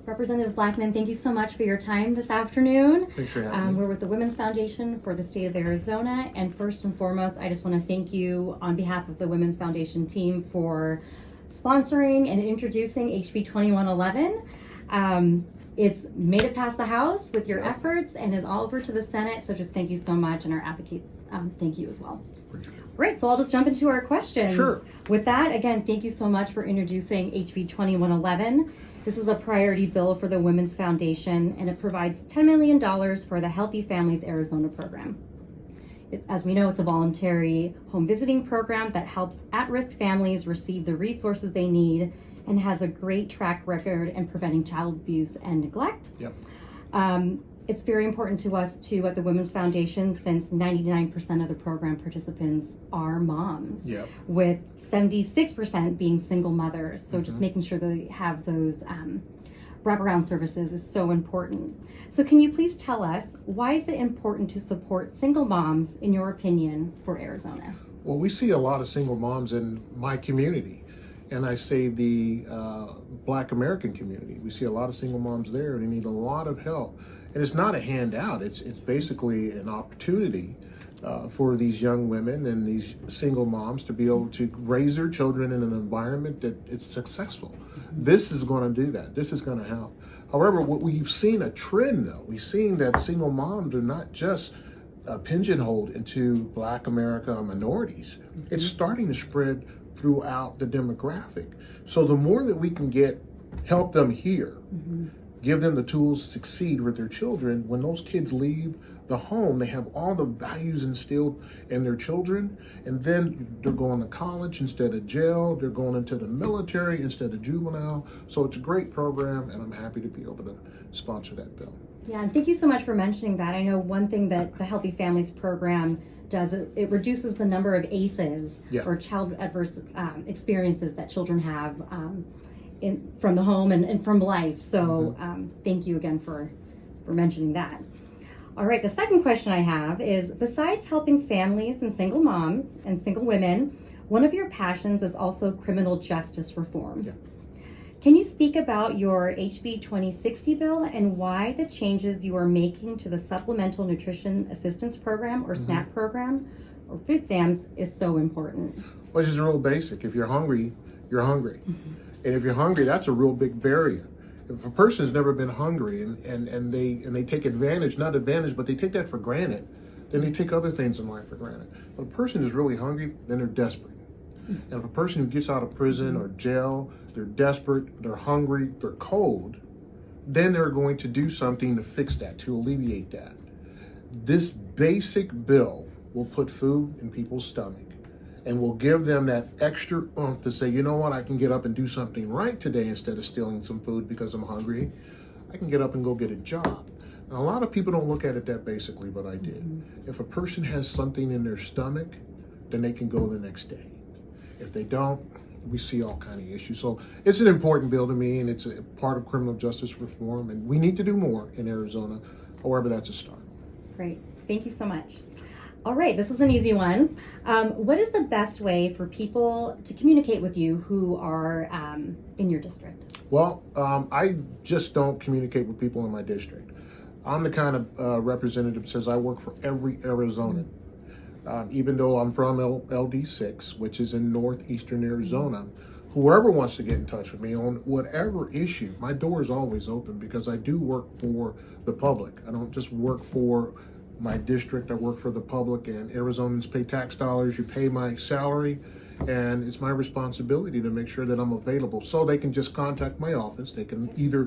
Representative Blackman, thank you so much for your time this afternoon. Thanks for having me. We're with the Women's Foundation for the state of Arizona, and first and foremost, I just want to thank you on behalf of the Women's Foundation team for sponsoring and introducing HB 2111. It's made it past the House with your efforts and is all over to the Senate, so just thank you so much, and our advocates, thank you as well. Great, so I'll just jump into our questions. Sure. With that, again, thank you so much for introducing HB 2111. This is a priority bill for the Women's Foundation, and it provides $10 million for the Healthy Families Arizona program. As we know, it's a voluntary home visiting program that helps at-risk families receive the resources they need and has a great track record in preventing child abuse and neglect. Yep. It's very important to us too at the Women's Foundation, since 99% of the program participants are moms, Yep. with 76% being single mothers. So just making sure they have those wraparound services is so important. So can you please tell us, why is it important to support single moms, in your opinion, for Arizona? Well, we see a lot of single moms in my community, and I say the Black American community. We see a lot of single moms there, and they need a lot of help. And it's not a handout, it's basically an opportunity for these young women and these single moms to be able to raise their children in an environment that is successful. This is going to do that. This is going to help. However, what we've seen a trend though, we've seen that single moms are not just pigeonholed into Black America minorities. It's starting to spread throughout the demographic. So the more that we can help them here, give them the tools to succeed with their children, when those kids leave the home, they have all the values instilled in their children, and then they're going to college instead of jail, they're going into the military instead of juvenile. So it's a great program, and I'm happy to be able to sponsor that bill. Yeah, and thank you so much for mentioning that. I know one thing that the Healthy Families program does, it reduces the number of ACEs, or child adverse experiences that children have from the home and from life. So thank you again for mentioning that. All right, the second question I have is, besides helping families and single moms and single women, one of your passions is also criminal justice reform. Yeah. Can you speak about your HB 2060 bill and why the changes you are making to the Supplemental Nutrition Assistance Program, or SNAP program, or food stamps, is so important? Well, it's just real basic. If you're hungry, you're hungry. And if you're hungry, that's a real big barrier. If a person's never been hungry and they take advantage, not advantage, but they take that for granted, then they take other things in life for granted. But a person is really hungry, then they're desperate. And if a person who gets out of prison or jail, they're desperate, they're hungry, they're cold, then they're going to do something to fix that, to alleviate that. This basic bill will put food in people's stomach and will give them that extra oomph to say, you know what, I can get up and do something right today instead of stealing some food because I'm hungry. I can get up and go get a job. Now, a lot of people don't look at it that basically, but I did. If a person has something in their stomach, then they can go the next day. If they don't, we see all kinds of issues. So it's an important bill to me, and it's a part of criminal justice reform, and we need to do more in Arizona. However, that's a start. Great, thank you so much. All right, this is an easy one. What is the best way for people to communicate with you who are in your district? Well, I just don't communicate with people in my district. I'm the kind of representative that says I work for every Arizonan. Even though I'm from LD6, which is in northeastern Arizona, whoever wants to get in touch with me on whatever issue, my door is always open, because I do work for the public. I don't just work for my district, I work for the public, and Arizonans pay tax dollars, you pay my salary, and it's my responsibility to make sure that I'm available. So they can just contact my office. They can either